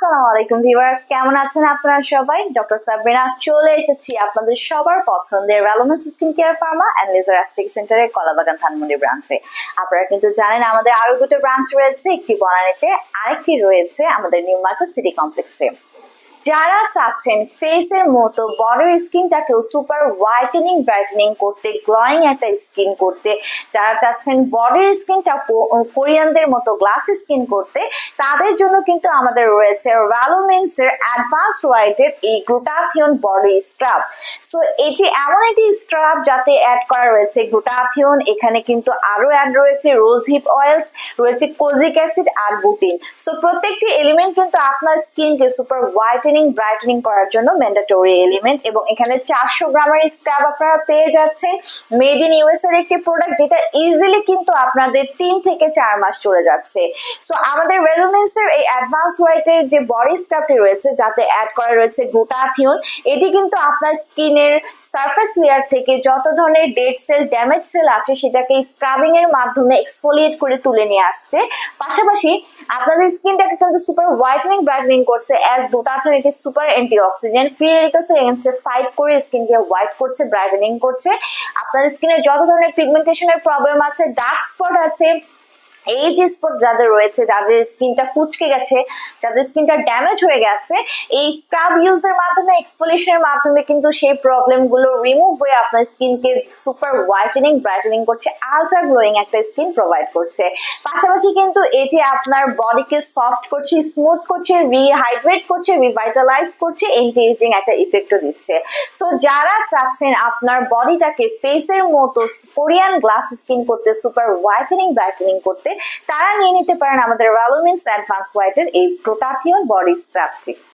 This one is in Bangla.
আসসালামু আলাইকুম ভিউয়ার্স, কেমন আছেন আপনারা সবাই? ডক্টর সাবরিনা চলে এসেছি আপনাদের সবার পছন্দের রেলোমেন্স skin care pharma and laser aesthetic সেন্টারের কলাবাগান ধানমন্ডি ব্রাঞ্চে। আপনারা কিন্তু জানেন আমাদের আরো দুটো ব্রাঞ্চ রয়েছে, একটি বনানীতে, আরেকটি রয়েছে আমাদের নিউ মার্কেট সিটি কমপ্লেক্সে। যারা চাচ্ছেন ফেসের মতো বডির স্কিনটাকেও সুপার হোয়াইটেনিং ব্রাইটেনিং করতে, গ্লোয়িং একটা স্কিন করতে, যারা চাচ্ছেন বডির স্কিনটা কোরিয়ানদের মতো গ্লাস স্কিন করতে, তাদের জন্য কিন্তু আমাদের রয়েছে ভ্যালোমেন্সের অ্যাডভান্সড হোয়াইটের এই গ্লুটাথিয়ন বডি স্ক্রাব। সো এটি এমন একটি স্ক্রাব যাতে অ্যাড করা রয়েছে গ্লুটাথিয়ন, এখানে কিন্তু আরো অ্যাড রয়েছে রোজ হিপ অয়েলস, রয়েছে কোজিক অ্যাসিড আর বুটিন। সো প্রত্যেকটি এলিমেন্ট কিন্তু আপনার স্কিনকে সুপার হোয়াইটেনিং ব্রাইটেনিং করার জন্য ম্যান্ডেটরি এলিমেন্ট, এবং এখানে 400 গ্রামের স্ক্রাব আপনারা পেয়ে যাচ্ছেন। মেড ইন ইউএস এর একটি প্রোডাক্ট যেটা ইজিলি কিন্তু আপনাদের 3 থেকে 4 মাস চলে যাচ্ছে। সো আমাদের ভ্যালোমেন্সের এই অ্যাডভান্স হোয়াইটের যে বডি স্ক্রাবটি রয়েছে যাতে অ্যাড করা রয়েছে গ্লুটাথিয়ন, এটি কিন্তু আপনার স্কিনের সারফেস লেয়ার থেকে যত ধরনের ডেড সেল, ড্যামেজ সেল আছে সেটাকে স্ক্রাবিং এর মাধ্যমে এক্সফোলিয়েট করে তুলে নিয়ে আসছে। পাশাপাশি আপনাদের স্কিনটাকে কিন্তু সুপার হোয়াইটেনিং ব্রাইটেনিং করছে, অ্যাজ গ্লুটাথিয়ন এটি সুপার অ্যান্টিঅক্সিডেন্ট, ফ্রি রেডিক্যালস এগেইনস্টে ফাইট করে স্কিনকে হোয়াইট করছে, ব্রাইটেনিং করছে। আপনার স্কিনে যত ধরনের পিগমেন্টেশনের প্রবলেম আছে, ডার্ক স্পট আছে, এই যে স্পট যাদের রয়েছে, যাদের স্কিনটা কুচকে গেছে, যাদের স্কিনটা ড্যামেজ হয়ে গেছে, এই স্ক্রাব ইউজের মাধ্যমে, এক্সফোলিয়েশনের মাধ্যমে কিন্তু সেই প্রবলেমগুলো রিমুভ হয়ে আপনার স্কিনকে সুপার হোয়াইটেনিং ব্রাইটেনিং করছে, আলট্রা গ্লোয়িং একটা স্কিন প্রোভাইড করছে। পাশাপাশি কিন্তু এটি আপনার বডিকে সফট করছে, স্মুথ করছে, রিহাইড্রেট করছে, রিভাইটালাইজ করছে, এন্টি এজিং একটা ইফেক্টও দিচ্ছে। সো যারা চাচ্ছেন আপনার বডিটাকে ফেসের মতো কোরিয়ান গ্লাস স্কিন করতে, সুপার হোয়াইটেনিং ব্রাইটেনিং করতে, তারা নিয়ে নিতে পারেন আমাদের ভ্যালোমেন্স অ্যাডভান্স হোয়াইটের এই গ্লুটাথিয়ন বডি স্ক্রাবটি।